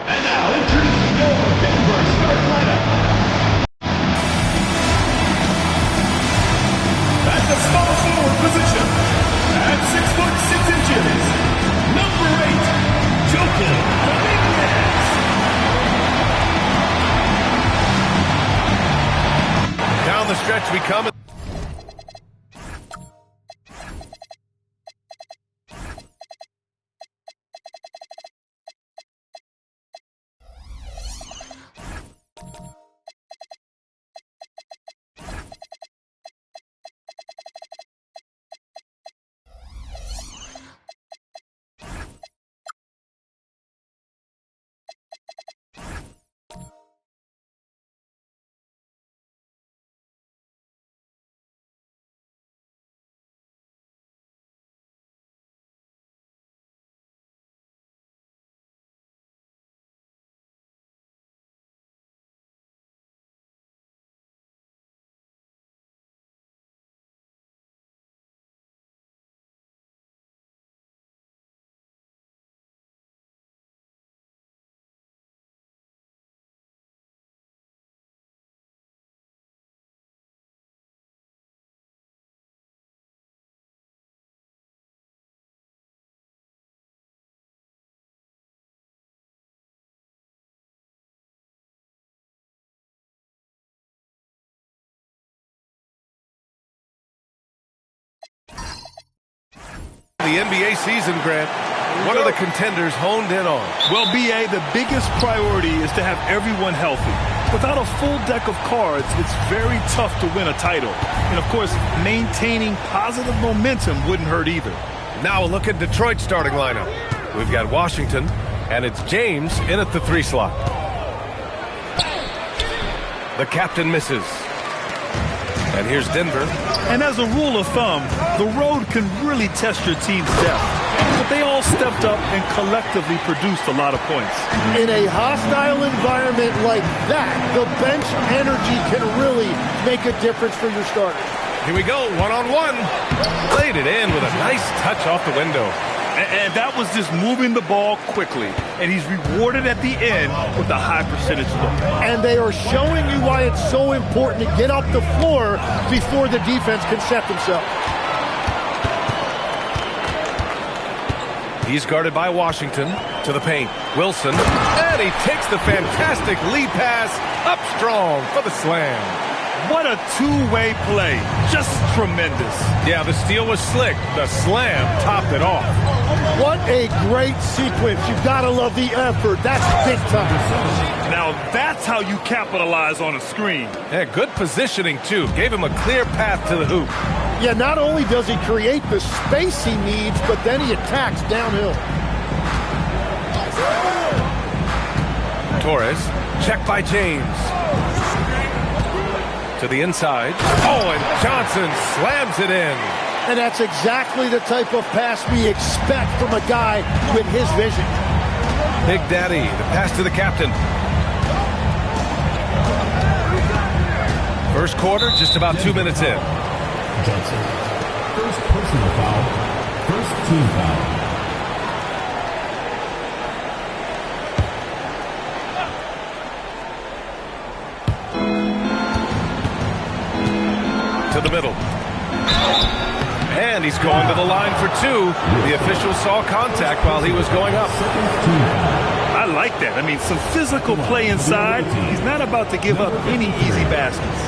And now, introducing your Denver start lineup. At the small forward position, at 6'6" number 8, Joker Dominguez. Down the stretch we come. The NBA season, Grant. What are the contenders honed in on? Well, BA, the biggest priority is to have everyone healthy. Without a full deck of cards, it's very tough to win a title. And, of course, maintaining positive momentum wouldn't hurt either. Now a look at Detroit's starting lineup. We've got Washington, and it's James in at the 3 slot. The captain misses. And here's Denver. And as a rule of thumb, the road can really test your team's depth. But they all stepped up and collectively produced a lot of points. In a hostile environment like that, the bench energy can really make a difference for your starter. Here we go, one-on-one. Played it in with a nice touch off the window. And that was just moving the ball quickly. And he's rewarded at the end with a high percentage look. And they are showing you why it's so important to get off the floor before the defense can set themselves. He's guarded by Washington to the paint. Wilson, and he takes the fantastic lead pass up strong for the slam. What a two-way play. Just tremendous. Yeah, the steal was slick. The slam topped it off. What a great sequence. You've got to love the effort. That's big time. Now that's how you capitalize on a screen. Yeah, good positioning, too. Gave him a clear path to the hoop. Yeah, not only does he create the space he needs, but then he attacks downhill. Torres, checked by James. To the inside. Oh, and Johnson slams it in. And that's exactly the type of pass we expect from a guy with his vision. Big Daddy, the pass to the captain. First quarter, just about 2 minutes in. Johnson, first personal foul, first team foul. To the middle. And he's going to the line for 2. The official saw contact while he was going up. I like that. I mean, some physical play inside. He's not about to give up any easy baskets.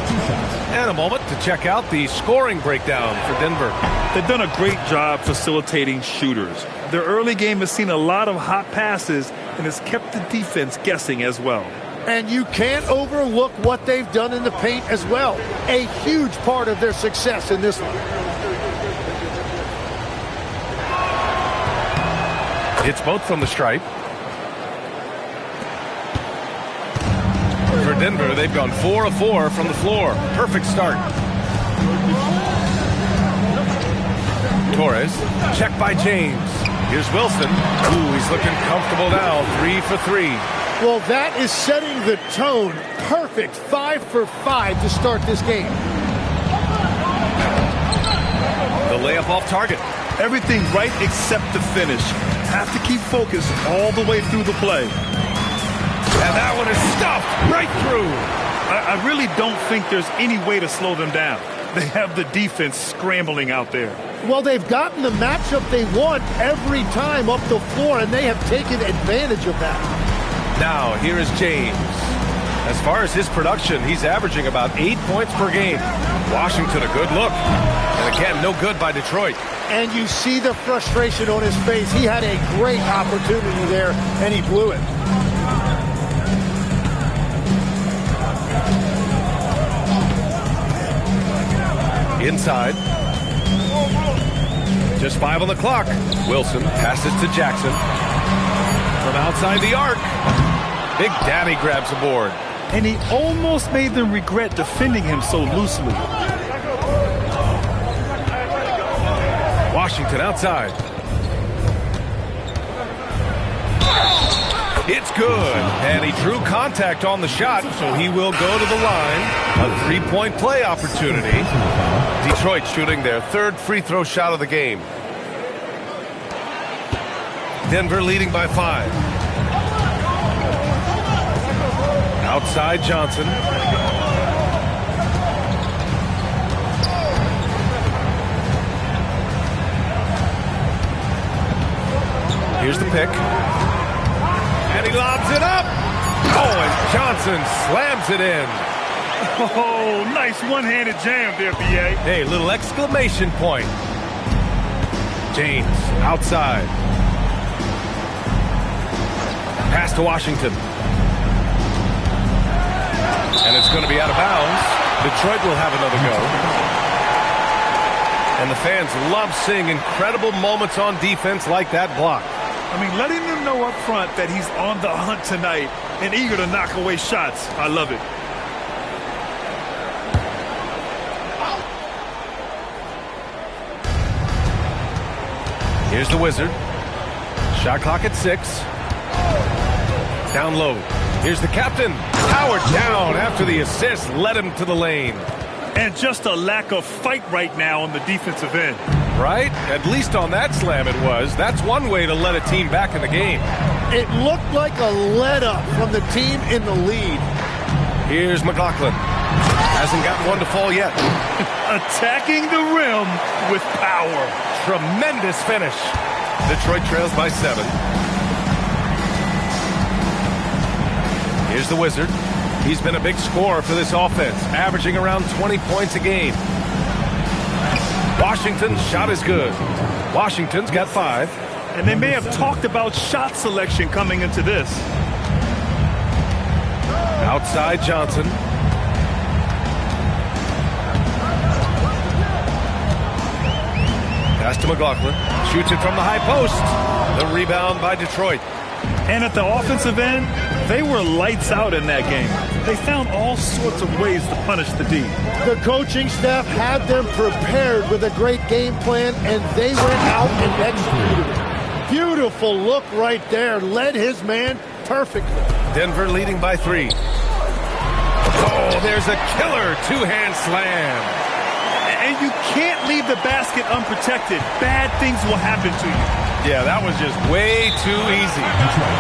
And a moment to check out the scoring breakdown for Denver. They've done a great job facilitating shooters. Their early game has seen a lot of hot passes and has kept the defense guessing as well. And you can't overlook what they've done in the paint as well. A huge part of their success in this one. It's both from the stripe. For Denver, they've gone 4 of 4 from the floor. Perfect start. Torres, checked by James. Here's Wilson. Ooh, he's looking comfortable now. 3 for 3. Well, that is setting the tone. Perfect 5 for 5 to start this game. The layup off target. Everything right except the finish. Have to keep focused all the way through the play. And that one is stuffed right through. I really don't think there's any way to slow them down. They have the defense scrambling out there. Well, they've gotten the matchup they want every time up the floor, and they have taken advantage of that. Now, here is James. As far as his production, he's averaging about 8 points per game. Washington, a good look. And again, no good by Detroit. And you see the frustration on his face. He had a great opportunity there, and he blew it. Inside. Just 5 on the clock. Wilson passes to Jackson. From outside the arc. Big Daddy grabs the board. And he almost made them regret defending him so loosely. Washington outside. It's good. And he drew contact on the shot, so he will go to the line. A three-point play opportunity. Detroit shooting their third free throw shot of the game. Denver leading by 5. Outside Johnson. Here's the pick. And he lobs it up. Oh, and Johnson slams it in. Oh, nice one-handed jam there, B.A. Hey, little exclamation point. James outside. Pass to Washington. And it's going to be out of bounds. Detroit will have another go. And the fans love seeing incredible moments on defense like that block. I mean, letting them know up front that he's on the hunt tonight and eager to knock away shots. I love it. Here's the Wizard. Shot clock at 6. Down low. Here's the captain. Powered down after the assist led him to the lane. And just a lack of fight right now on the defensive end. Right? At least on that slam it was. That's one way to let a team back in the game. It looked like a let-up from the team in the lead. Here's McLaughlin. Hasn't gotten one to fall yet. Attacking the rim with power. Tremendous finish. Detroit trails by 7. Here's the Wizard. He's been a big scorer for this offense, averaging around 20 points a game. Washington's shot is good. Washington's got 5. And they may have talked about shot selection coming into this. Outside Johnson. Pass to McLaughlin. Shoots it from the high post. The rebound by Detroit. And at the offensive end, they were lights out in that game. They found all sorts of ways to punish the D. The coaching staff had them prepared with a great game plan, and they went out and executed it. Beautiful look right there. Led his man perfectly. Denver leading by 3. Oh, there's a killer two-hand slam. And you can't leave the basket unprotected. Bad things will happen to you. Yeah, that was just way too easy.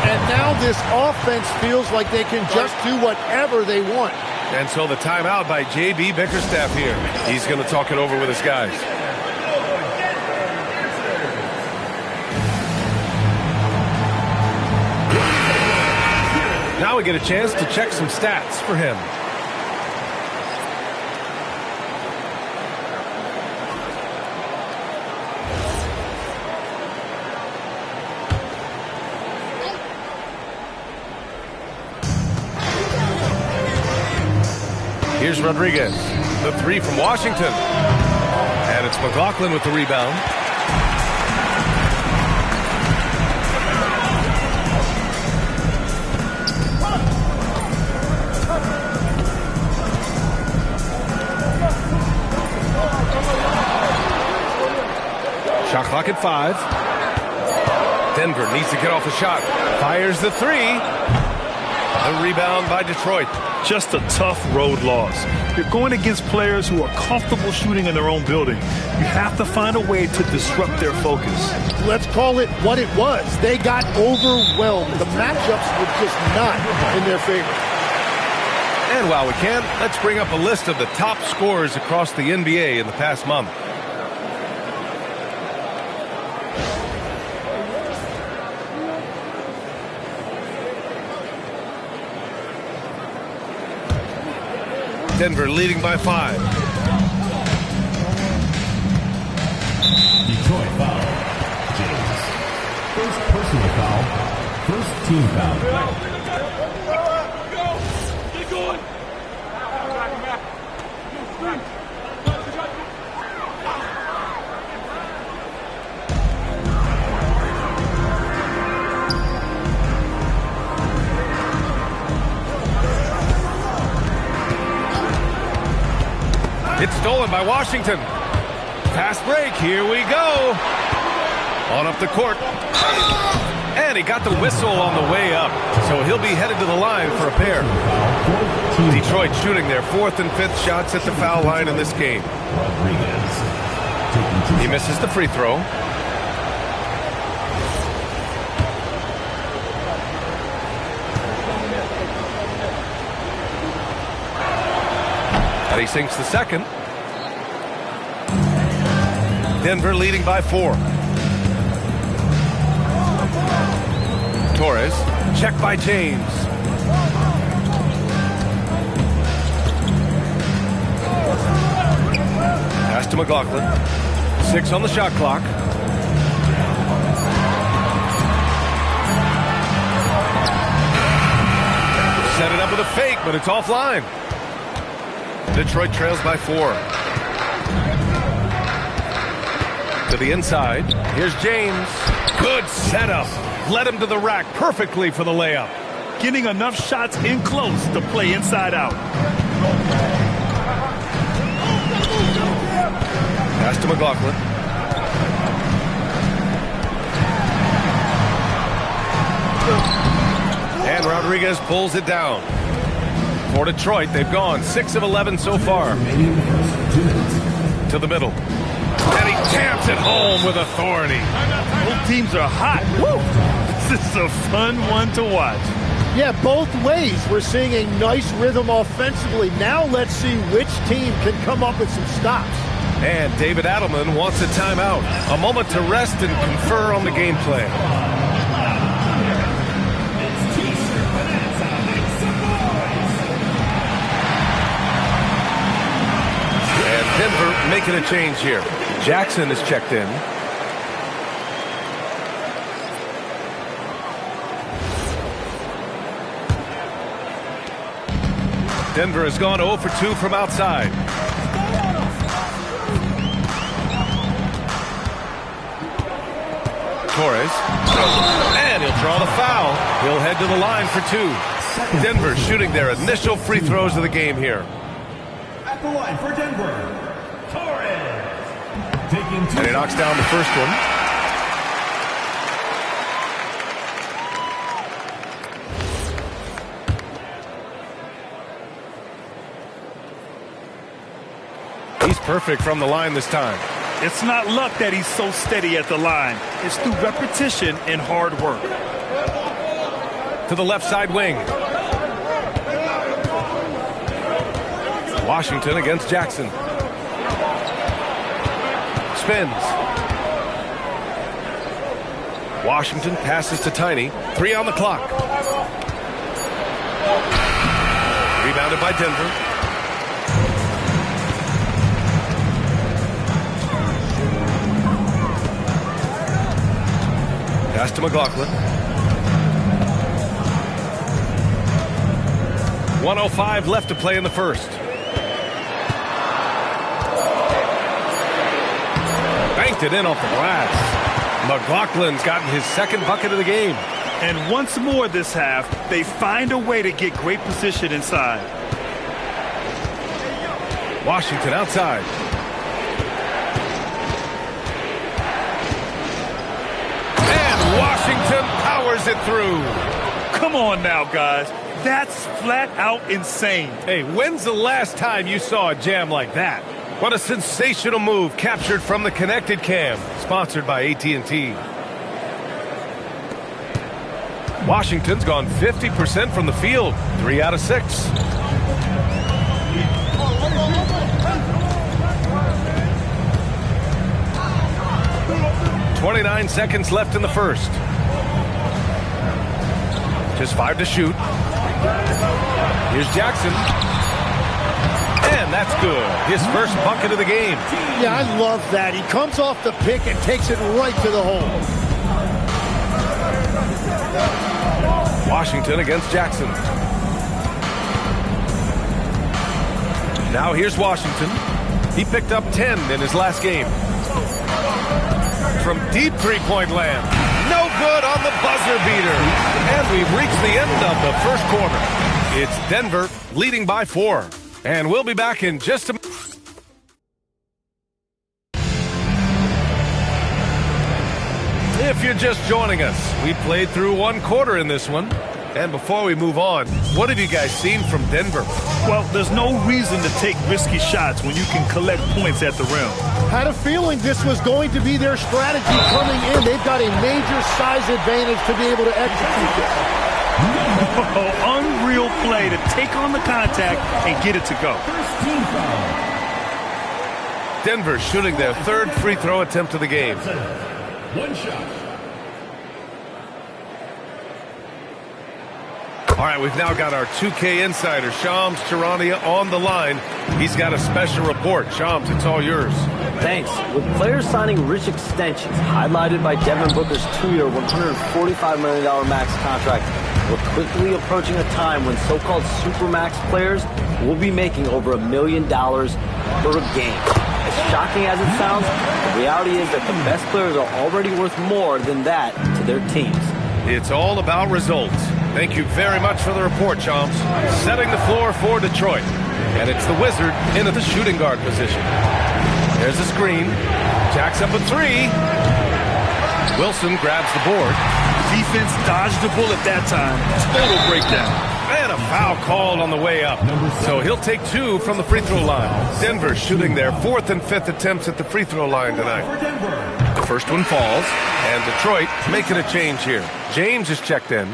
And now this offense feels like they can just do whatever they want. And so the timeout by J.B. Bickerstaff here. He's going to talk it over with his guys. Now we get a chance to check some stats for him. Here's Rodriguez. The 3 from Washington. And it's McLaughlin with the rebound. Shot clock at 5. Denver needs to get off a shot. Fires the three. A rebound by Detroit. Just a tough road loss. You're going against players who are comfortable shooting in their own building. You have to find a way to disrupt their focus. Let's call it what it was. They got overwhelmed. The matchups were just not in their favor. And while we can, let's bring up a list of the top scorers across the NBA in the past month. Denver leading by 5. Detroit foul. James. First personal foul. First team foul. It's stolen by Washington. Fast break. Here we go. On up the court. And he got the whistle on the way up. So he'll be headed to the line for a pair. Detroit shooting their 4th and 5th shots at the foul line in this game. He misses the free throw. And he sinks the second. Denver leading by 4. Torres, check by James. Pass to McLaughlin. 6 on the shot clock. Set it up with a fake, but it's offline. Detroit trails by 4. To the inside. Here's James. Good setup. Led him to the rack perfectly for the layup. Getting enough shots in close to play inside out. Pass to McLaughlin. And Rodriguez pulls it down. For Detroit, they've gone 6 of 11 so far. To the middle. And he jams it home with authority. Both teams are hot. Woo! This is a fun one to watch. Yeah, both ways. We're seeing a nice rhythm offensively. Now let's see which team can come up with some stops. And David Adelman wants a timeout. A moment to rest and confer on the game plan. And Denver making a change here. Jackson is checked in. Denver has gone 0 for 2 from outside. Torres. And he'll draw the foul. He'll head to the line for 2. Denver shooting their initial free throws of the game here. At the line for Denver, Torres. And he knocks down the first one. He's perfect from the line this time. It's not luck that he's so steady at the line. It's through repetition and hard work. To the left side wing. Washington against Jackson. Spins. Washington passes to Tiny. 3 on the clock. Rebounded by Denver. Pass to McLaughlin. 1:05 left to play in the first. Banked it in off the glass. McLaughlin's gotten his second bucket of the game. And once more this half, they find a way to get great position inside. Washington outside. And Washington it through. Come on now, guys. That's flat out insane. Hey, when's the last time you saw a jam like that? What a sensational move captured from the connected cam, sponsored by AT&T. Washington's gone 50% from the field, 3 out of 6. 29 seconds left in the first. Just 5 to shoot. Here's Jackson. And that's good. His first bucket of the game. Yeah, I love that. He comes off the pick and takes it right to the hole. Washington against Jackson. Now here's Washington. He picked up 10 in his last game. From deep three-point land. No good on the buzzer beater. And we've reached the end of the first quarter. It's Denver leading by 4. And we'll be back in just a minute. If you're just joining us, we played through 1 quarter in this one. And before we move on, what have you guys seen from Denver? Well, there's no reason to take risky shots when you can collect points at the rim. Had a feeling this was going to be their strategy coming in. They've got a major size advantage to be able to execute this. Oh, unreal play to take on the contact and get it to go. Denver shooting their 3rd free throw attempt of the game. 1 shot. All right, we've now got our 2K insider, Shams Charania, on the line. He's got a special report. Shams, it's all yours. Thanks. With players signing rich extensions, highlighted by Devin Booker's 2-year, $145 million max contract, we're quickly approaching a time when so-called supermax players will be making over $1 million per game. As shocking as it sounds, the reality is that the best players are already worth more than that to their teams. It's all about results. Thank you very much for the report, Shams. Setting the floor for Detroit. And it's the Wizard into the shooting guard position. There's the screen. Jacks up a 3. Wilson grabs the board. Defense dodged the bullet that time. Total breakdown. And a foul called on the way up. So he'll take 2 from the free throw line. Denver shooting their 4th and 5th attempts at the free throw line tonight. The first one falls. And Detroit making a change here. James is checked in.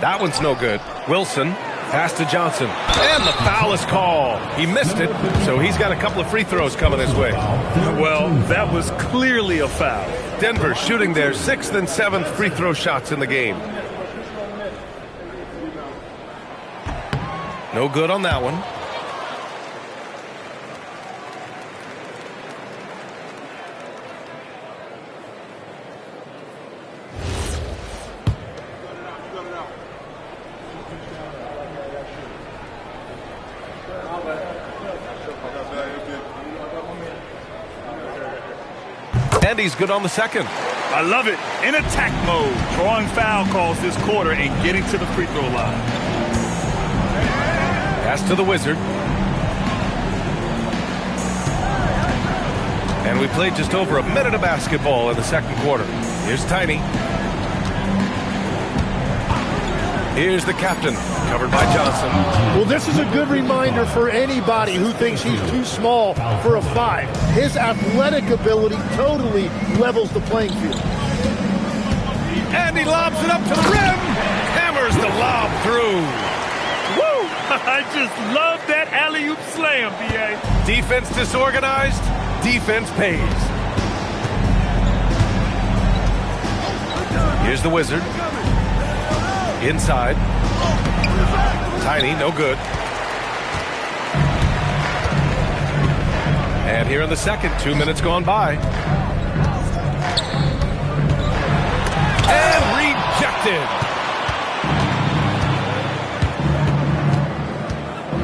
That one's no good. Wilson, pass to Johnson. And the foul is called. He missed it, so he's got a couple of free throws coming his way. Well, that was clearly a foul. Denver shooting their 6th and 7th free throw shots in the game. No good on that one. And he's good on the second. I love it. In attack mode, drawing foul calls this quarter and getting to the free throw line. Pass to the Wizard. And we played just over a minute of basketball in the second quarter. Here's Tiny. Here's the captain, covered by Johnson. Well, this is a good reminder for anybody who thinks he's too small for a 5. His athletic ability totally levels the playing field. And he lobs it up to the rim. Hammers the lob through. Woo! I just love that alley-oop slam, B.A. Defense disorganized. Defense pays. Here's the Wizard. Inside. Tiny, no good. And here in the second, 2 minutes gone by. And rejected.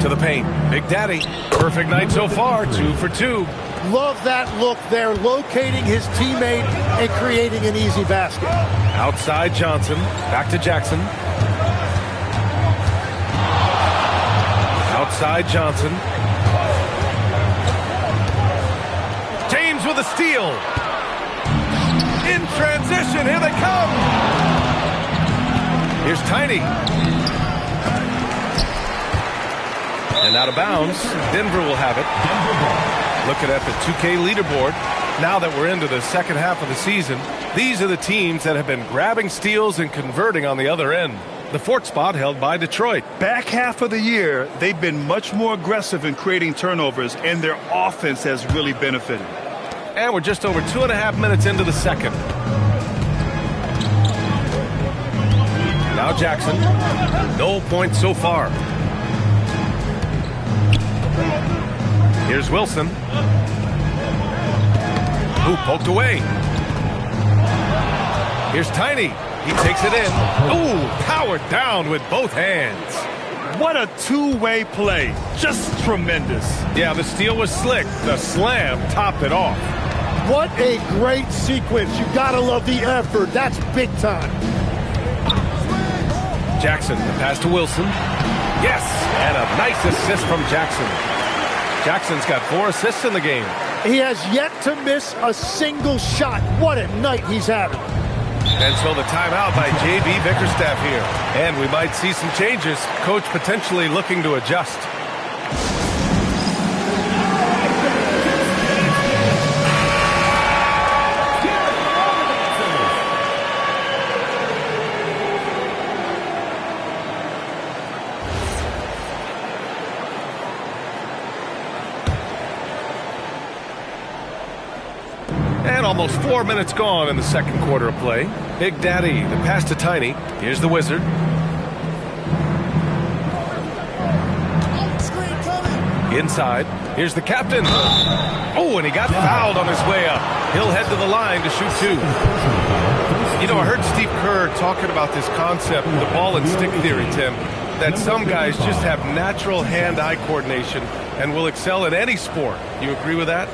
To the paint. Big Daddy. Perfect night so far. 2 for 2. Love that look there, locating his teammate and creating an easy basket. Outside Johnson. Back to Jackson. Outside Johnson. James with a steal. In transition, here they come. Here's Tiny. And out of bounds, Denver will have it. Looking at the 2K leaderboard, now that we're into the second half of the season, these are the teams that have been grabbing steals and converting on the other end. The fourth spot held by Detroit. Back half of the year, they've been much more aggressive in creating turnovers, and their offense has really benefited. And we're just over 2.5 minutes into the second. Now Jackson. No points so far. Here's Wilson. Ooh, poked away. Here's Tiny. He takes it in. Ooh, powered down with both hands. What a two-way play. Just tremendous. Yeah, the steal was slick. The slam topped it off. What a great sequence. You gotta love the effort. That's big time. Jackson, the pass to Wilson. Yes, and a nice assist from Jackson. Jackson's got 4 assists in the game. He has yet to miss a single shot. What a night he's having. And so the timeout by J.B. Bickerstaff here. And we might see some changes. Coach potentially looking to adjust. And almost 4 minutes gone in the second quarter of play. Big Daddy, the pass to Tiny. Here's the Wizard. Inside. Here's the captain. Oh, and he got fouled on his way up. He'll head to the line to shoot 2. You know, I heard Steve Kerr talking about this concept, the ball and stick theory, Tim, that some guys just have natural hand-eye coordination and will excel in any sport. You agree with that?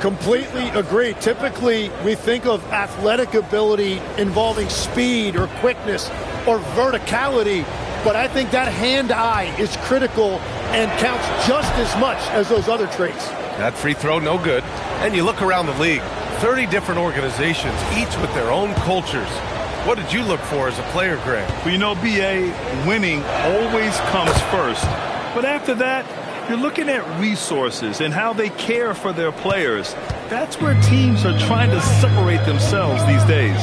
Completely agree. Typically, we think of athletic ability involving speed or quickness or verticality, but I think that hand-eye is critical and counts just as much as those other traits. That free throw, no good. And you look around the league, 30 different organizations, each with their own cultures. What did you look for as a player, Greg? Well, you know, B.A., winning always comes first. But after that, you're looking at resources and how they care for their players. That's where teams are trying to separate themselves these days.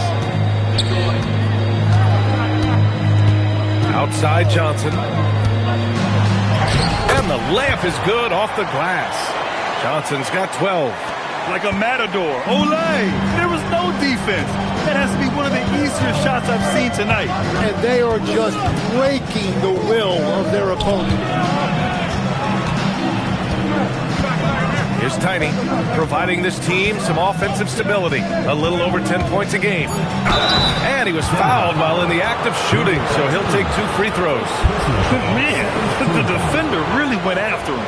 Outside Johnson. And the layup is good off the glass. Johnson's got 12. Like a matador. Olay! There was no defense. That has to be one of the easier shots I've seen tonight. And they are just breaking the will of their opponent. Here's Tiny, providing this team some offensive stability. A little over 10 points a game. And he was fouled while in the act of shooting, so he'll take 2 free throws. Man, the defender really went after him.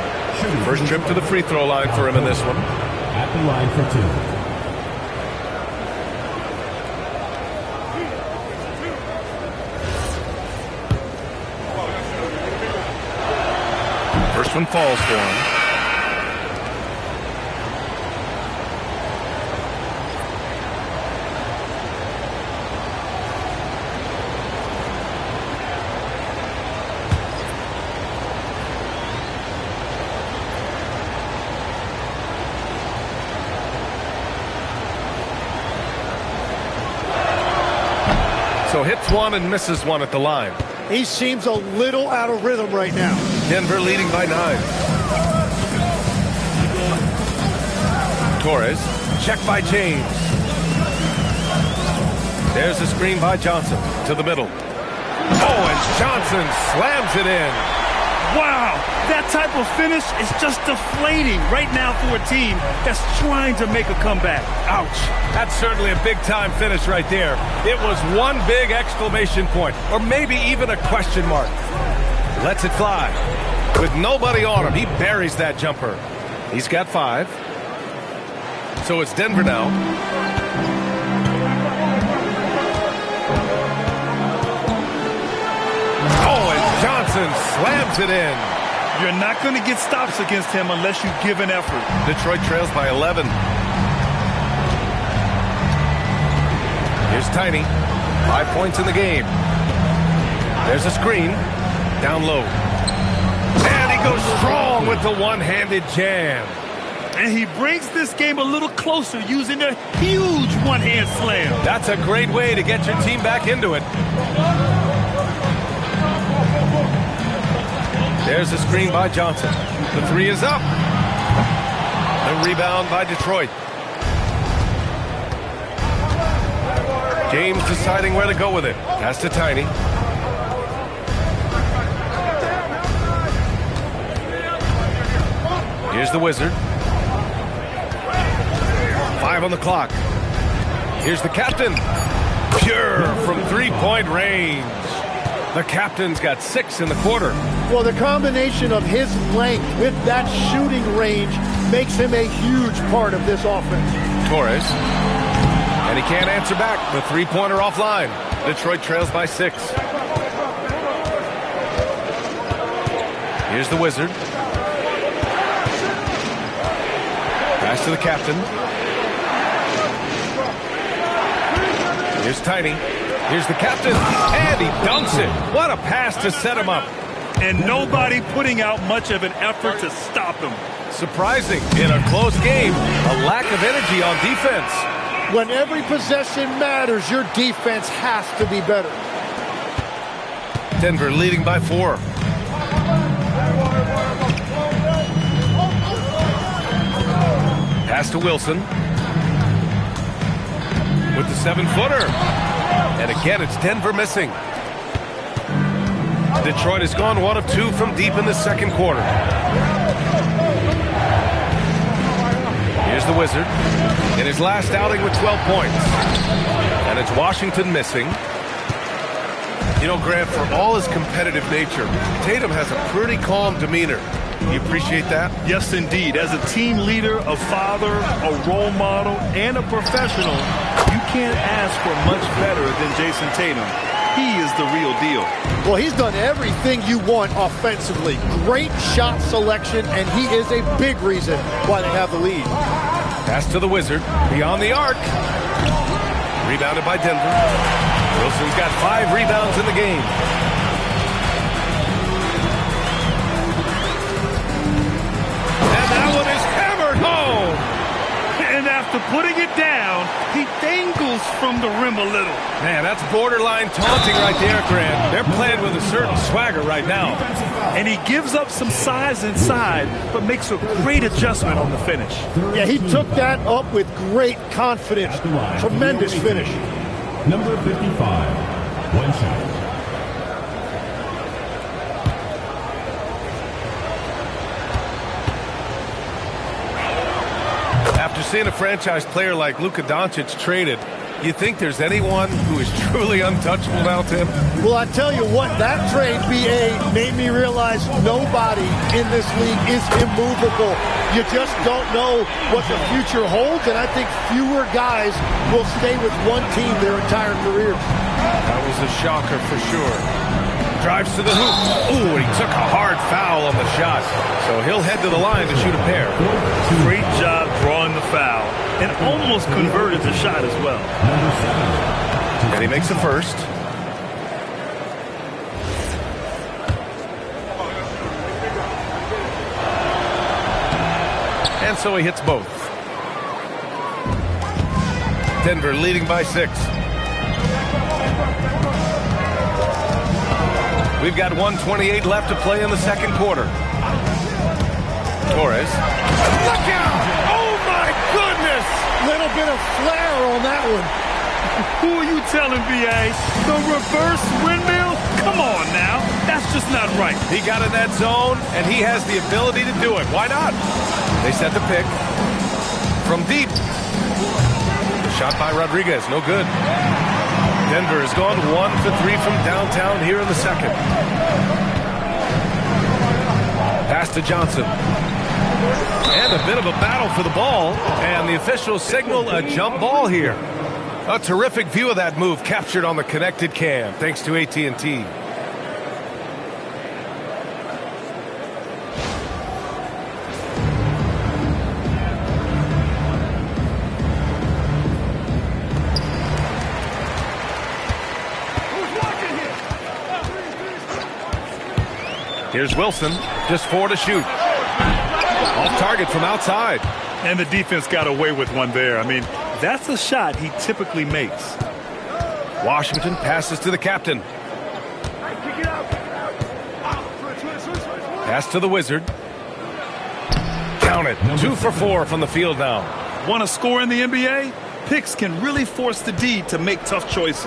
First trip to the free throw line for him in this one. At the line for 2. First one falls for him. So hits one and misses one at the line. He seems a little out of rhythm right now. Denver leading by 9. Torres, checked by James. There's a screen by Johnson to the middle. Oh, and Johnson slams it in. Wow, that type of finish is just deflating right now for a team that's trying to make a comeback. Ouch. That's certainly a big-time finish right there. It was one big exclamation point, or maybe even a question mark. Lets it fly. With nobody on him, he buries that jumper. He's got 5. So it's Denver now. Oh, and Johnson slams it in. You're not going to get stops against him unless you give an effort. Detroit trails by 11. Here's Tiny. 5 points in the game. There's a screen. Down low. And he goes strong with the one-handed jam. And he brings this game a little closer using a huge one-hand slam. That's a great way to get your team back into it. There's a screen by Johnson. The three is up. The rebound by Detroit. James deciding where to go with it. Pass to Tiny. Here's the Wizard. 5 on the clock. Here's the captain. Pure from three-point range. The captain's got 6 in the quarter. Well, the combination of his length with that shooting range makes him a huge part of this offense. Torres. And he can't answer back. The three-pointer offline. Detroit trails by 6. Here's the Wizard. Pass to the captain. Here's Tiny. Here's the captain. And he dunks it. What a pass to set him up. And nobody putting out much of an effort to stop him. Surprising in a close game. A lack of energy on defense. When every possession matters, your defense has to be better. Denver leading by 4. Pass to Wilson. With the 7-footer. And again, it's Denver missing. Detroit has gone 1 of 2 from deep in the second quarter. Here's the Wizard in his last outing with 12 points. And it's Washington missing. You know, Grant, for all his competitive nature, Tatum has a pretty calm demeanor. You appreciate that? Yes, indeed. As a team leader, a father, a role model, and a professional, you can't ask for much better than Jason Tatum. He is the real deal. Well, he's done everything you want offensively. Great shot selection, and he is a big reason why they have the lead. Pass to the Wizard. Beyond the arc. Rebounded by Denver. Wilson's got 5 rebounds in the game. And that one is hammered home. And after putting it down, he dangles from the rim a little. Man, that's borderline taunting right there, Grant. They're playing with a certain swagger right now. And he gives up some size inside, but makes a great adjustment on the finish. Yeah, he took that up with great confidence. Tremendous finish. Number 55, one shot. After seeing a franchise player like Luka Doncic traded, you think there's anyone who is truly untouchable now, Tim? Well, I tell you what, that trade, BA, made me realize nobody in this league is immovable. You just don't know what the future holds, and I think fewer guys will stay with one team their entire careers. That was a shocker for sure. Drives to the hoop. Ooh, and he took a hard foul on the shot. So he'll head to the line to shoot a pair. Great job drawing the foul, and almost converted the shot as well. And he makes the first. And so he hits both. Denver leading by 6. We've got 1:28 left to play in the second quarter. Torres. Look out! Oh, my goodness! Little bit of flair on that one. Who are you telling, B.A.? The reverse windmill? Come on now. That's just not right. He got in that zone, and he has the ability to do it. Why not? They set the pick. From deep. Shot by Rodriguez. No good. Denver has gone 1 for 3 from downtown here in the second. Pass to Johnson. And a bit of a battle for the ball. And the officials signal a jump ball here. A terrific view of that move captured on the connected cam, thanks to AT&T. Here's Wilson, just 4 to shoot. Off target from outside. And the defense got away with one there. I mean, that's a shot he typically makes. Washington passes to the captain. Pass to the Wizard. Count it. 2 for 4 from the field now. Want to score in the NBA? Picks can really force the D to make tough choices.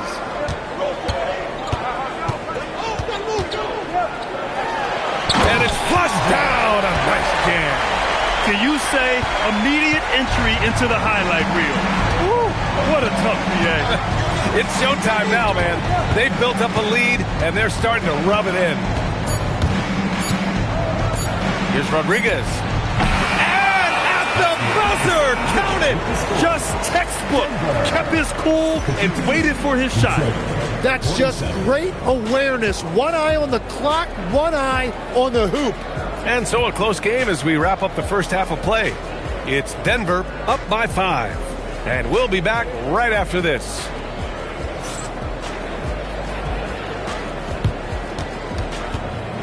And it's flushed down. A nice jam. Can you say immediate entry into the highlight reel? Woo, what a tough PA. It's showtime now, man. They've built up a lead, and they're starting to rub it in. Here's Rodriguez. And at the buzzer, count it! Just textbook. Kept his cool and waited for his shot. That's just great awareness. One eye on the clock, one eye on the hoop. And so a close game as we wrap up the first half of play. It's Denver up by 5. And we'll be back right after this.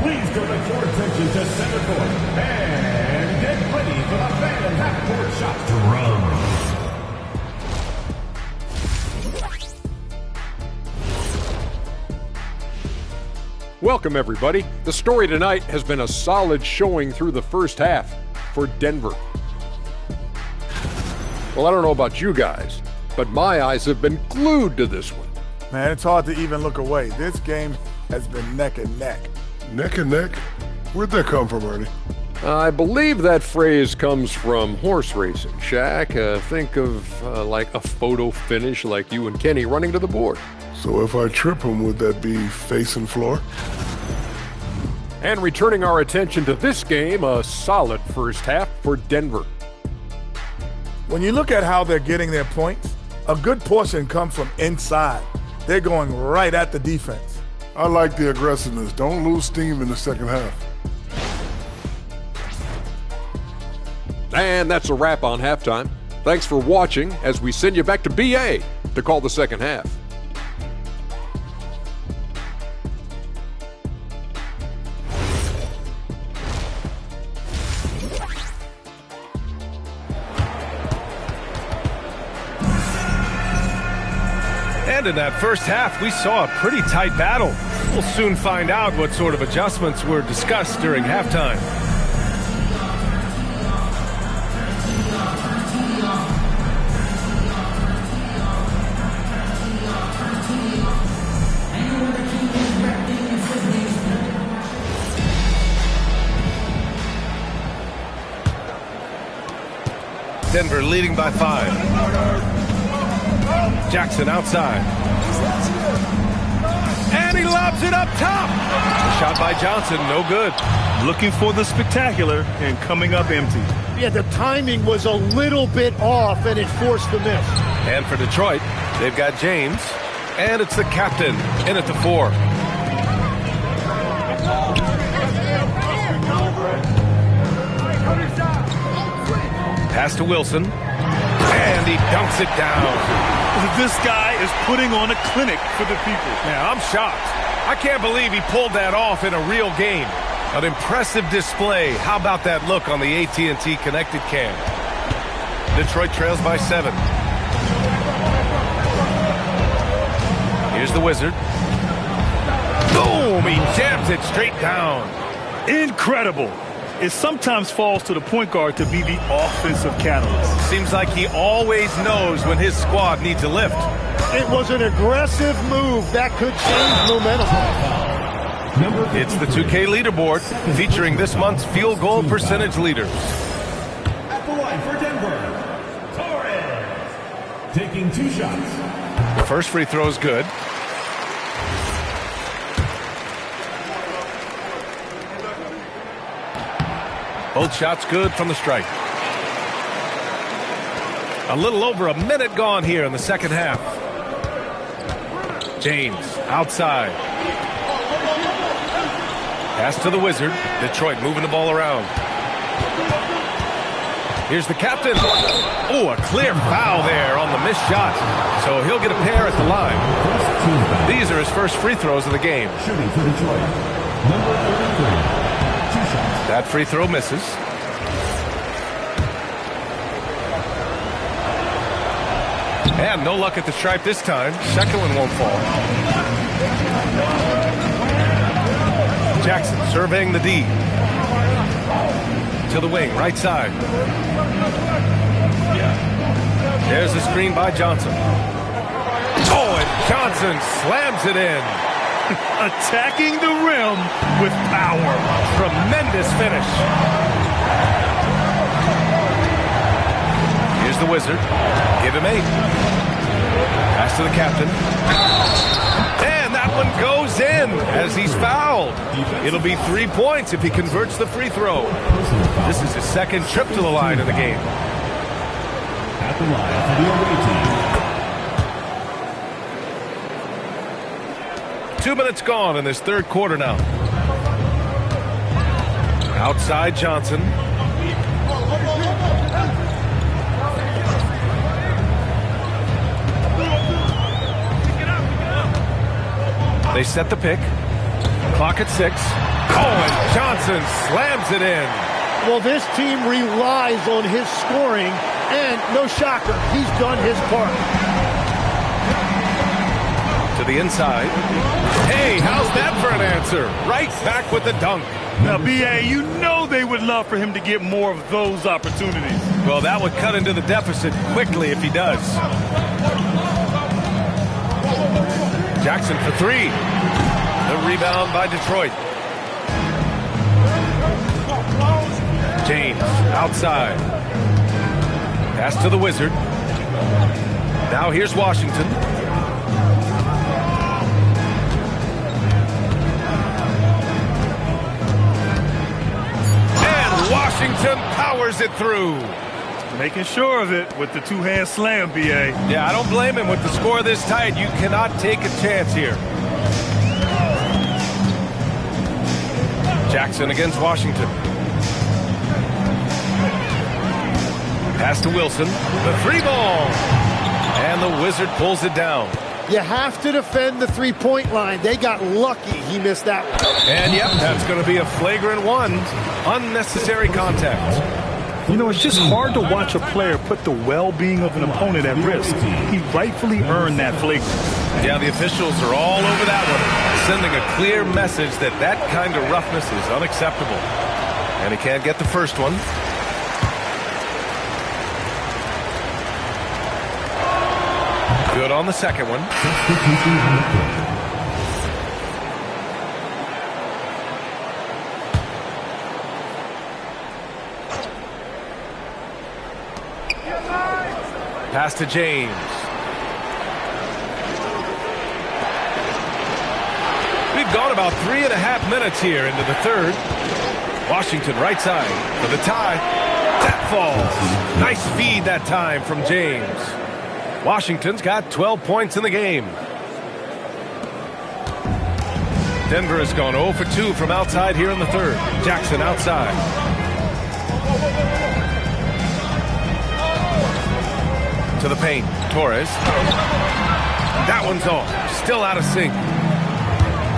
Please direct your attention to center court and get ready for the fan half-court shot to run. Welcome, everybody. The story tonight has been a solid showing through the first half for Denver. Well, I don't know about you guys, but my eyes have been glued to this one. Man, it's hard to even look away. This game has been neck and neck. Neck and neck? Where'd that come from, Ernie? I believe that phrase comes from horse racing. Shaq, think of like a photo finish like you and Kenny running to the board. So if I trip him, would that be face and floor? And returning our attention to this game, a solid first half for Denver. When you look at how they're getting their points, a good portion comes from inside. They're going right at the defense. I like the aggressiveness. Don't lose steam in the second half. And that's a wrap on halftime. Thanks for watching as we send you back to BA to call the second half. And in that first half, we saw a pretty tight battle. We'll soon find out what sort of adjustments were discussed during halftime. Denver leading by 5. Jackson outside. And he lobs it up top. Shot by Johnson, no good. Looking for the spectacular and coming up empty. Yeah, the timing was a little bit off, and it forced the miss. And for Detroit, they've got James, and it's the captain in at the 4. Pass to Wilson, and he dunks it down. This guy is putting on a clinic for the people. Yeah, I'm shocked. I can't believe he pulled that off in a real game. An impressive display. How about that look on the AT&T connected cam? Detroit trails by 7. Here's the Wizard. Boom! He jams it straight down. Incredible. It sometimes falls to the point guard to be the offensive catalyst. Seems like he always knows when his squad needs a lift. It was an aggressive move that could change momentum. It's the 2K leaderboard featuring this month's field goal percentage leaders. At the line for Denver, Torres, taking 2 shots. The first free throw is good. Both shots good from the stripe. A little over a minute gone here in the second half. James outside. Pass to the Wizard. Detroit moving the ball around. Here's the captain. Oh, a clear foul there on the missed shot. So he'll get a pair at the line. These are his first free throws of the game. Shooting for Detroit, number 33. That free throw misses. And no luck at the stripe this time. Second one won't fall. Jackson surveying the D. To the wing, right side. There's the screen by Johnson. Oh, and Johnson slams it in. Attacking the rim with power. Tremendous finish. Here's the Wizard. Give him 8. Pass to the captain. And that one goes in as he's fouled. It'll be 3 points if he converts the free throw. This is his second trip to the line in the game. At the line for the away team. 2 minutes gone in this third quarter now. Outside Johnson. They set the pick. Clock at 6. Oh, and Johnson slams it in. Well, this team relies on his scoring, and no shocker, he's done his part. To the inside. Hey, how's that for an answer? Right back with the dunk. Now, B.A., you know they would love for him to get more of those opportunities. Well, that would cut into the deficit quickly if he does. Jackson for 3. The rebound by Detroit. James outside. Pass to the Wizard. Now here's Washington. Washington powers it through. Making sure of it with the two-hand slam, B.A. Yeah, I don't blame him with the score this tight. You cannot take a chance here. Jackson against Washington. Pass to Wilson. The 3-ball. And the Wizard pulls it down. You have to defend the three-point line. They got lucky he missed that one. And, yep, that's going to be a flagrant 1. Unnecessary contact. You know, it's just hard to watch a player put the well-being of an opponent at risk. He rightfully earned that flagrant. Yeah, the officials are all over that one, sending a clear message that that kind of roughness is unacceptable. And he can't get the first one. Good on the second one. Pass to James. We've gone about 3.5 minutes here into the third. Washington right side for the tie. That falls. Nice feed that time from James. Washington's got 12 points in the game. Denver has gone 0 for 2 from outside here in the third. Jackson outside. To the paint. Torres. That one's off. Still out of sync.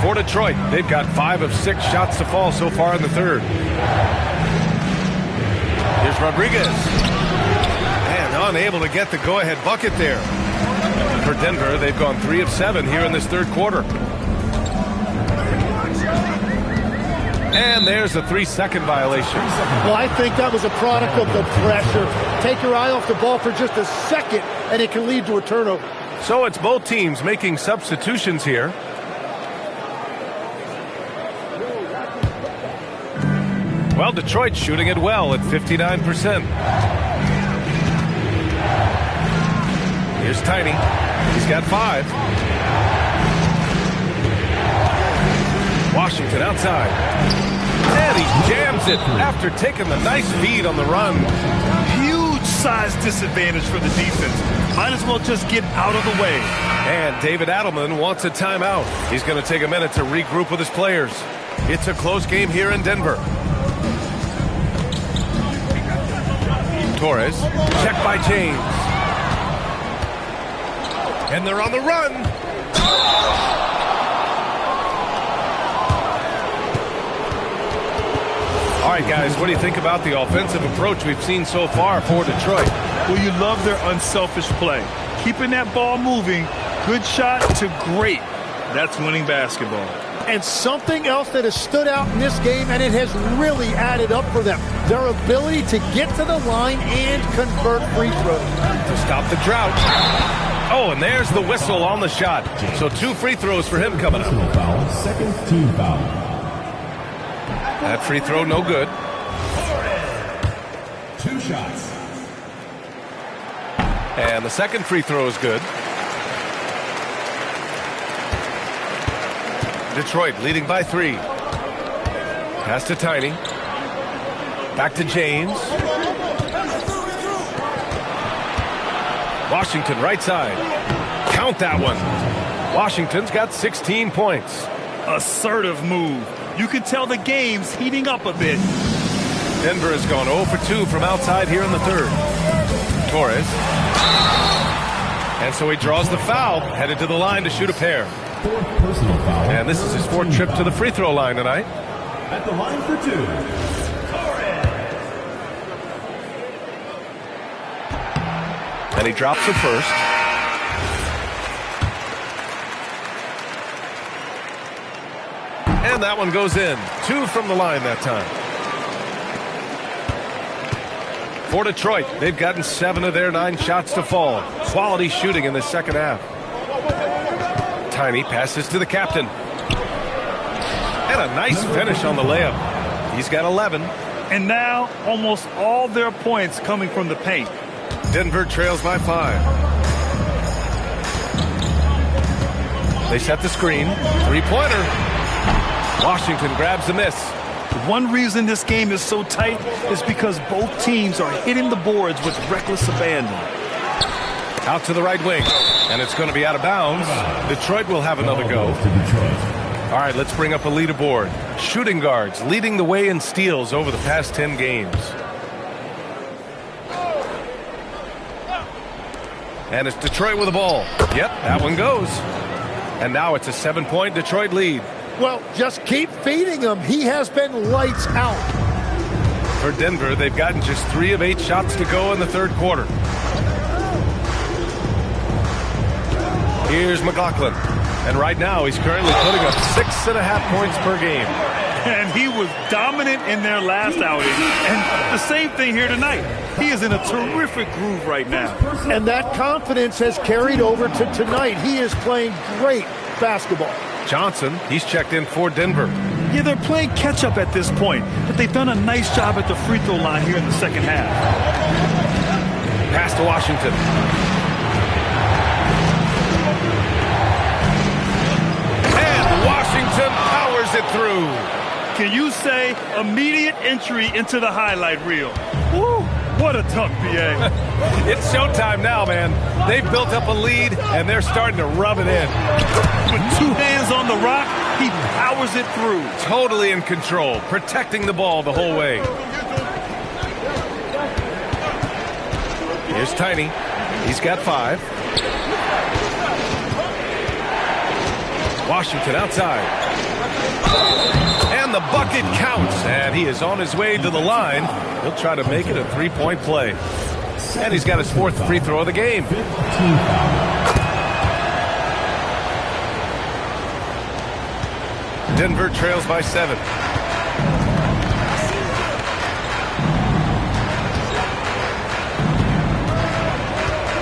For Detroit, they've got 5 of 6 shots to fall so far in the third. Here's Rodriguez. And unable to get the go-ahead bucket there. For Denver, they've gone 3 of 7 here in this third quarter. And there's a 3-second violation. Well, I think that was a product of the pressure. Take your eye off the ball for just a second, and it can lead to a turnover. So it's both teams making substitutions here. Well, Detroit's shooting it well at 59%. Here's Tiny. He's got 5. Washington outside. And he jams it after taking the nice feed on the run. Huge size disadvantage for the defense. Might as well just get out of the way. And David Adelman wants a timeout. He's going to take a minute to regroup with his players. It's a close game here in Denver. Torres, checked by James. And they're on the run. All right, guys, what do you think about the offensive approach we've seen so far for Detroit? Well, you love their unselfish play. Keeping that ball moving, good shot to great. That's winning basketball. And something else that has stood out in this game, and it has really added up for them, their ability to get to the line and convert free throws. To stop the drought. Oh, and there's the whistle on the shot. So 2 free throws for him coming up. Foul, second team foul. That free throw no good. 2 shots. And the second free throw is good. Detroit leading by 3. Pass to Tiny. Back to James. Washington right side. Count that one. Washington's got 16 points. Assertive move. You can tell the game's heating up a bit. Denver has gone 0 for 2 from outside here in the third. Torres. And so he draws the foul, headed to the line to shoot a pair. 4th personal foul. And this is his 4th trip to the free throw line tonight. At the line for 2. And he drops the first. And that one goes in. 2 from the line that time. For Detroit, they've gotten 7 of their 9 shots to fall. Quality shooting in the second half. Tiny passes to the captain. And a nice finish on the layup. He's got 11. And now almost all their points coming from the paint. Denver trails by 5. They set the screen. 3-pointer. Washington grabs the miss. One reason this game is so tight is because both teams are hitting the boards with reckless abandon. Out to the right wing. And it's going to be out of bounds. Detroit will have another go. All right, let's bring up a leaderboard. Shooting guards leading the way in steals over the past 10 games. And it's Detroit with the ball. Yep, that one goes. And now it's a 7-point Detroit lead. Well, just keep feeding him. He has been lights out. For Denver, they've gotten just 3 of 8 shots to go in the third quarter. Here's McLaughlin. And right now, he's currently putting up 6.5 points per game. And he was dominant in their last outing. And the same thing here tonight. He is in a terrific groove right now. And that confidence has carried over to tonight. He is playing great basketball. Johnson, he's checked in for Denver. Yeah, they're playing catch-up at this point, but they've done a nice job at the free throw line here in the second half. Pass to Washington. And Washington powers it through. Can you say immediate entry into the highlight reel? Woo, what a dunk, BA. It's showtime now, man. They've built up a lead, and they're starting to rub it in. With 2 hands on the rock, he powers it through. Totally in control, protecting the ball the whole way. Here's Tiny. He's got 5. Washington outside. And the bucket counts, and he is on his way to the line. He'll try to make it a 3-point play. And he's got his 4th free throw of the game. Denver trails by 7.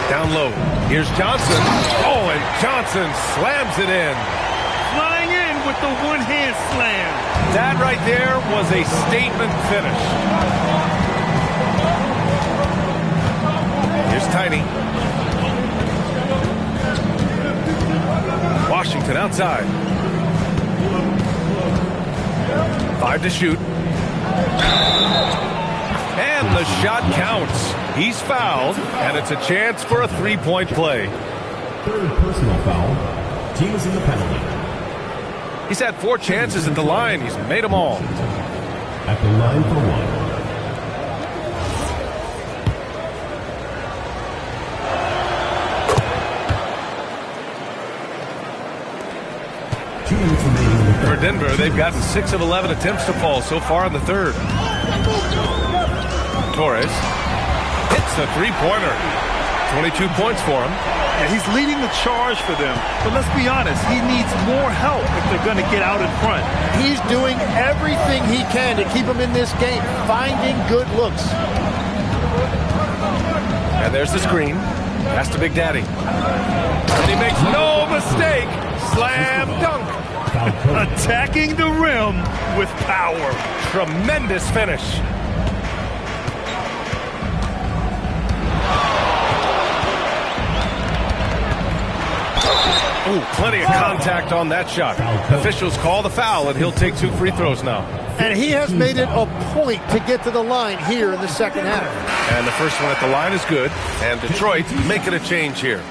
Down low. Here's Johnson. Oh, and Johnson slams it in. Flying in with the one-hand slam. That right there was a statement finish. Here's Tiny. Washington outside. 5 to shoot. And the shot counts. He's fouled, and it's a chance for a 3-point play. 3rd personal foul. Team is in the penalty. He's had 4 chances at the line. He's made them all. At the line for 1. For Denver, they've gotten 6 of 11 attempts to fall so far in the third. Torres hits a three-pointer. 22 points for him. And he's leading the charge for them. But let's be honest, he needs more help if they're going to get out in front. He's doing everything he can to keep him in this game, finding good looks. And there's the screen. Pass to Big Daddy. And he makes no mistake. Slam dunk. Attacking the rim with power. Tremendous finish. Ooh, plenty of contact on that shot. Officials call the foul, and he'll take 2 free throws now. And he has made it a point to get to the line here in the second half. And the first one at the line is good. And Detroit making a change here.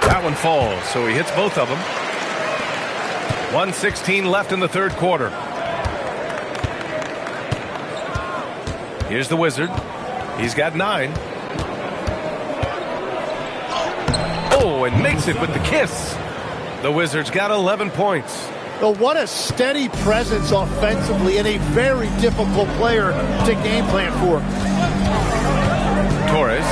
That one falls, so he hits both of them. 1:16 left in the third quarter. Here's the Wizard. He's got 9. Oh, and makes it with the kiss. The Wizards got 11 points. But what a steady presence offensively and a very difficult player to game plan for. Torres.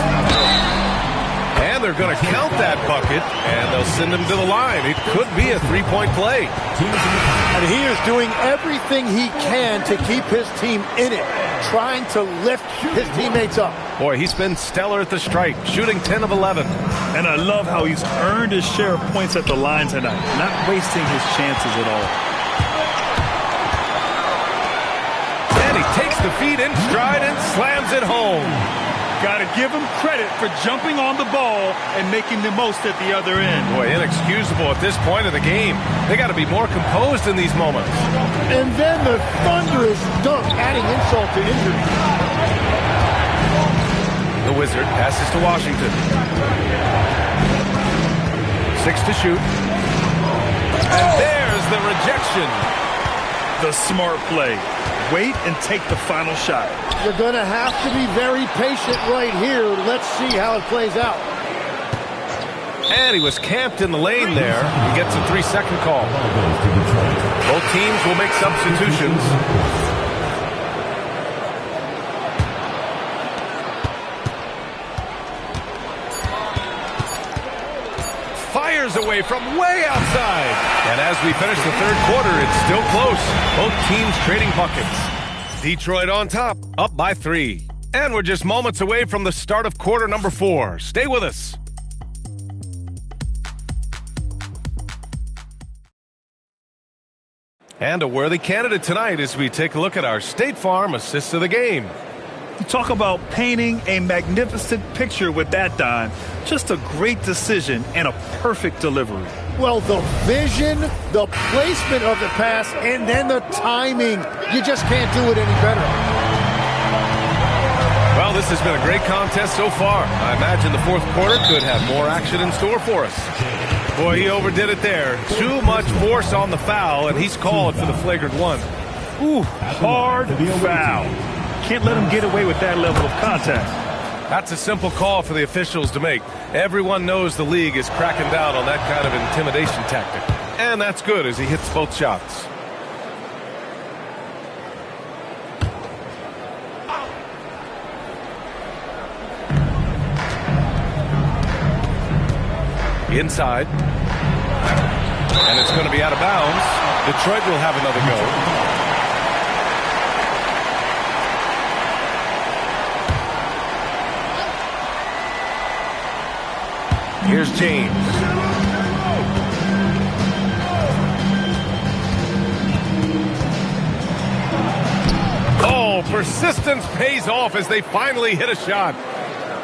And they're going to count that bucket, and they'll send him to the line. It could be a three-point play. And he is doing everything he can to keep his team in it, trying to lift his teammates up. Boy, he's been stellar at the stripe, shooting 10 of 11. And I love how he's earned his share of points at the line tonight, not wasting his chances at all. And he takes the feed in stride and slams it home. Got to give him credit for jumping on the ball and making the most at the other end. Boy, inexcusable at this point of the game. They got to be more composed in these moments. And then the thunderous dunk, adding insult to injury. The Wizard passes to Washington. 6 to shoot. And there's the rejection. The smart play. Wait and take the final shot. You're going to have to be very patient right here. Let's see how it plays out. And he was camped in the lane there. He gets a 3-second call. Both teams will make substitutions. Fires away from way outside. And as we finish the third quarter, it's still close. Both teams trading buckets. Detroit on top, up by 3. And we're just moments away from the start of quarter number 4. Stay with us. And a worthy candidate tonight as we take a look at our State Farm assist of the game. You talk about painting a magnificent picture with that dime. Just a great decision and a perfect delivery. Well, the vision, the placement of the pass, and then the timing. You just can't do it any better. Well, this has been a great contest so far. I imagine the fourth quarter could have more action in store for us. Boy, he overdid it there. Too much force on the foul, and he's called for the flagrant one. Ooh, hard foul. Can't let him get away with that level of contact. That's a simple call for the officials to make. Everyone knows the league is cracking down on that kind of intimidation tactic. And that's good as he hits both shots. Inside. And it's going to be out of bounds. Detroit will have another go. Here's James. Oh, persistence pays off as they finally hit a shot.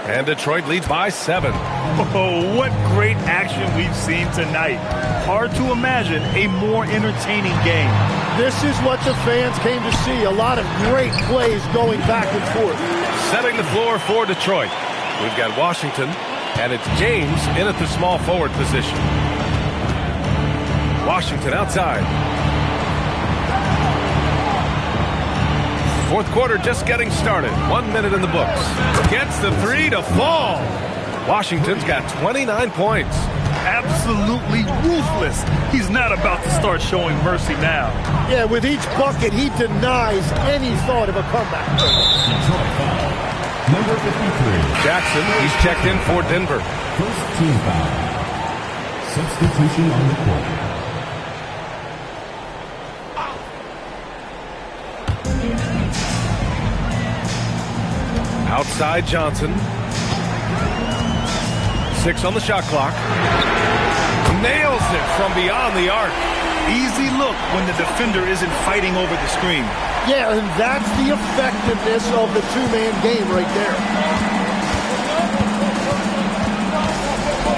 And Detroit leads by 7. Oh, what great action we've seen tonight. Hard to imagine a more entertaining game. This is what the fans came to see. A lot of great plays going back and forth. Setting the floor for Detroit. We've got Washington. And it's James in at the small forward position. Washington outside. Fourth quarter just getting started. 1 minute in the books. Gets the 3 to fall. Washington's got 29 points. absolutely ruthless. He's not about to start showing mercy now. Yeah, with each bucket, he denies any thought of a comeback. Detroit foul. Number 53. Jackson, he's checked in for Denver. First team foul. Substitution on the court. Outside Johnson. 6 on the shot clock. Nails it from beyond the arc. Easy look when the defender isn't fighting over the screen. Yeah, and that's the effectiveness of the two-man game right there.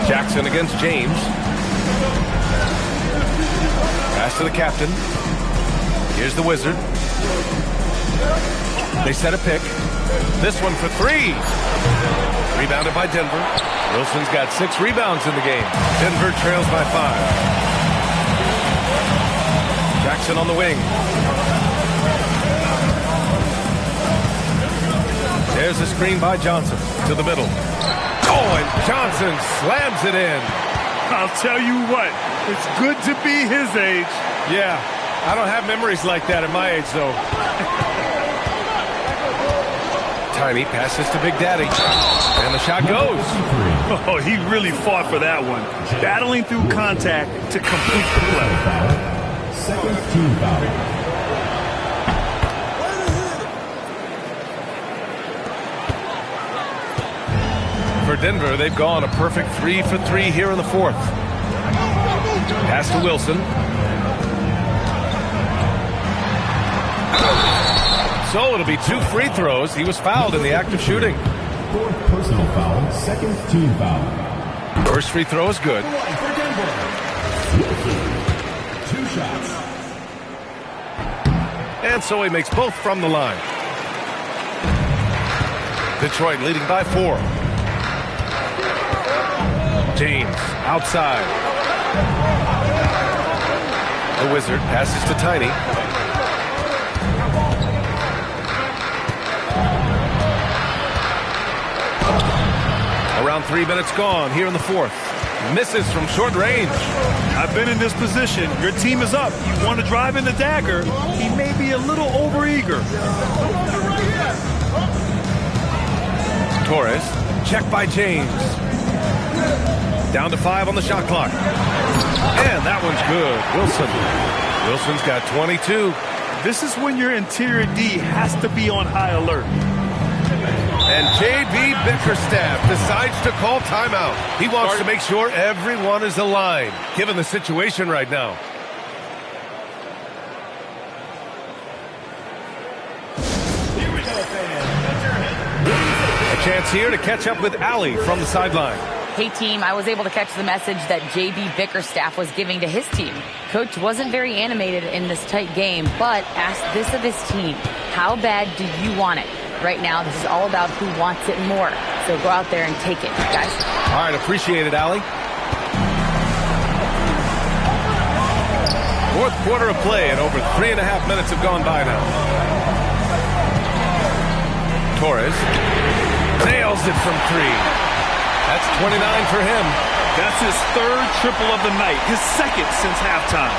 Jackson against James. Pass to the captain. Here's the Wizard. They set a pick. This one for 3. Rebounded by Denver. Wilson's got 6 rebounds in the game. Denver trails by 5. Jackson on the wing. There's a screen by Johnson to the middle. Oh, and Johnson slams it in. I'll tell you what, it's good to be his age. Yeah, I don't have memories like that at my age, though. Tiny passes to Big Daddy. And the shot goes. Oh, he really fought for that one. Battling through contact to complete the play. Second team foul. For Denver, they've gone a perfect 3 for 3 here in the 4th. Pass to Wilson. So it'll be 2 free throws. He was fouled in the act of shooting. 4th personal foul. Second team foul. First free throw is good. 2 shots. And so he makes both from the line. Detroit leading by 4. James outside. The Wizard passes to Tiny. Around 3 minutes gone here in the 4th. Misses from short range. I've been in this position. Your team is up. You want to drive in the dagger. He may be a little overeager. Torres, checked by James. Down to 5 on the shot clock. And that one's good. Wilson's got 22. This is when your interior D has to be on high alert. And J.B. Bickerstaff decides to call timeout. He wants to make sure everyone is aligned, given the situation right now. A chance here to catch up with Allie from the sideline. Hey, team, I was able to catch the message that J.B. Bickerstaff was giving to his team. Coach wasn't very animated in this tight game, but asked this of his team. How bad do you want it? Right now, this is all about who wants it more. So go out there and take it, guys. All right, appreciate it, Allie. 4th quarter of play, and over 3.5 minutes have gone by now. Torres nails it from 3. That's 29 for him. That's his 3rd triple of the night, his 2nd since halftime.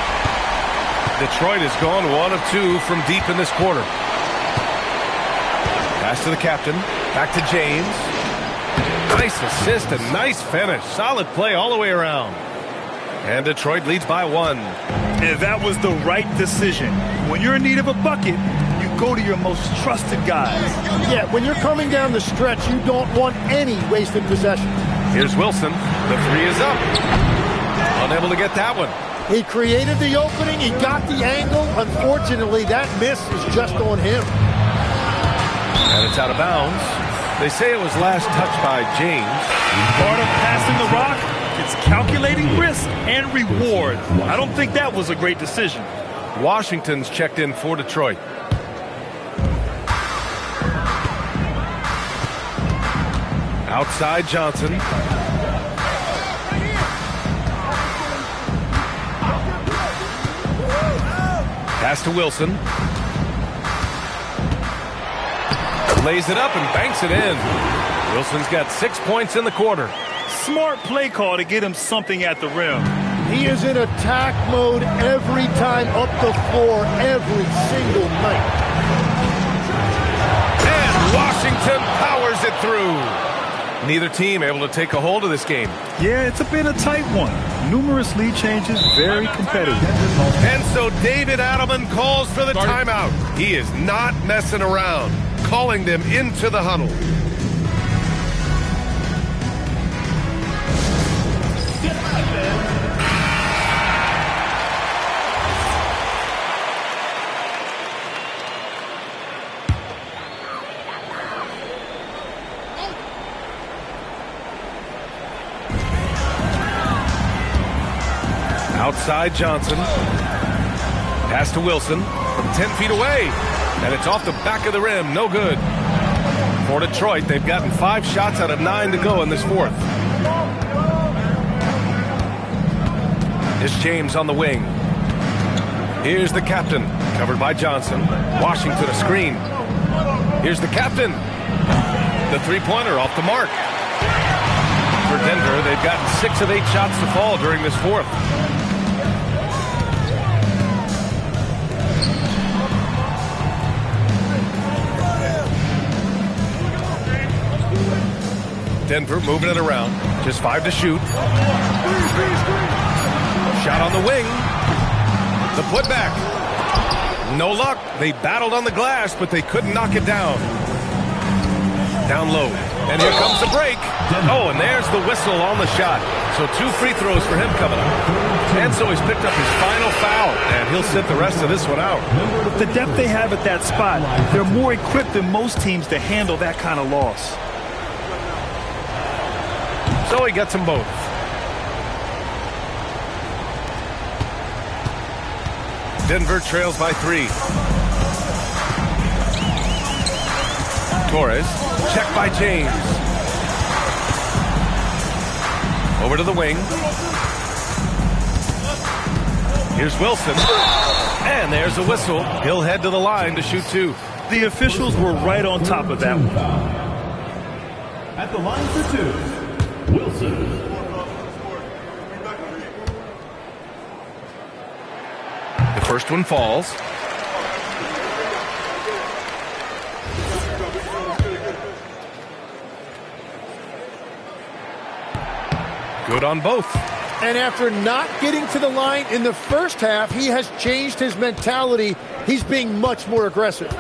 Detroit has gone 1 of 2 from deep in this quarter. Pass to the captain. Back to James. Nice assist and nice finish. Solid play all the way around. And Detroit leads by 1. And that was the right decision. When you're in need of a bucket, you go to your most trusted guys. Yeah, when you're coming down the stretch, you don't want any wasted possession. Here's Wilson. The 3 is up. Unable to get that one. He created the opening. He got the angle. Unfortunately, that miss is just on him. And it's out of bounds. They say it was last touched by James. Part of passing the rock, it's calculating risk and reward. I don't think that was a great decision. Washington's checked in for Detroit. Outside Johnson. Pass to Wilson. Lays it up and banks it in. Wilson's got 6 points in the quarter. smart play call to get him something at the rim. He is in attack mode every time up the floor, every single night. And Washington powers it through. Neither team able to take a hold of this game. Yeah, it's a bit of a tight one. Numerous lead changes, very competitive. And so David Adelman calls for the timeout. He is not messing around, calling them into the huddle. Outside Johnson. Pass to Wilson from 10 feet away. And it's off the back of the rim. No good. For Detroit, they've gotten 5 shots out of 9 to go in this fourth. It's James on the wing. Here's the captain, covered by Johnson. Washington a screen. Here's the captain. The three-pointer off the mark. For Denver, they've gotten 6 of 8 shots to fall during this fourth. Denver moving it around. Just 5 to shoot. Shot on the wing. The putback. No luck. They battled on the glass, but they couldn't knock it down. Down low. And here comes the break. Oh, and there's the whistle on the shot. So 2 free throws for him coming up. And so he's picked up his final foul, and he'll sit the rest of this one out. With the depth they have at that spot, they're more equipped than most teams to handle that kind of loss. So he gets them both. Denver trails by 3. Torres, checked by James. Over to the wing. Here's Wilson. And there's a whistle. He'll head to the line to shoot 2. The officials were right on top of that one. At the line for 2. Wilson. The first one falls. Good on both. And after not getting to the line in the first half, he has changed his mentality. He's being much more aggressive.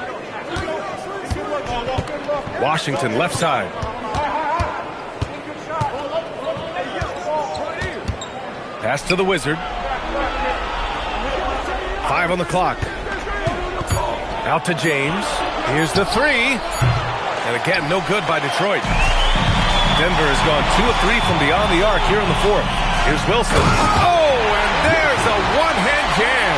Washington left side. Pass to the Wizard. 5 on the clock. Out to James. Here's the 3. And again, no good by Detroit. Denver has gone 2 of 3 from beyond the arc here in the fourth. Here's Wilson. Oh, and there's a one-hand jam.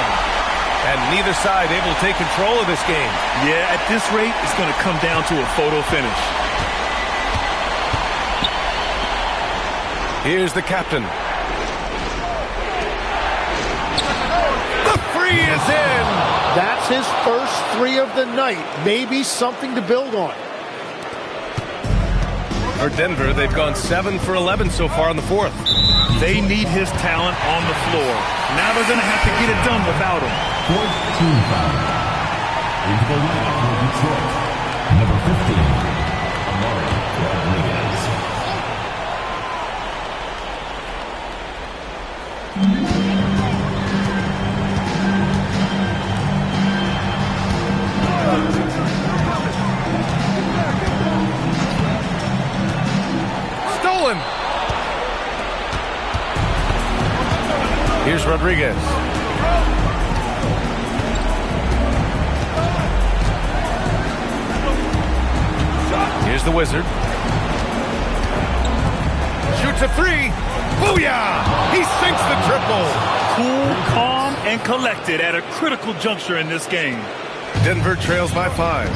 And neither side able to take control of this game. Yeah, at this rate, it's going to come down to a photo finish. Here's the captain. Is in. That's his first 3 of the night. Maybe something to build on. For Denver, they've gone 7 for 11 so far in the fourth. They need his talent on the floor. Now they're going to have to get it done without him. Fourth team foul. Into the lineup for Detroit. Number 15, Amari Rodriguez. Stolen. Here's Rodriguez. Here's the Wizard. Shoots a 3. Booyah! He sinks the triple. Cool, calm, and collected at a critical juncture in this game. Denver trails by 5.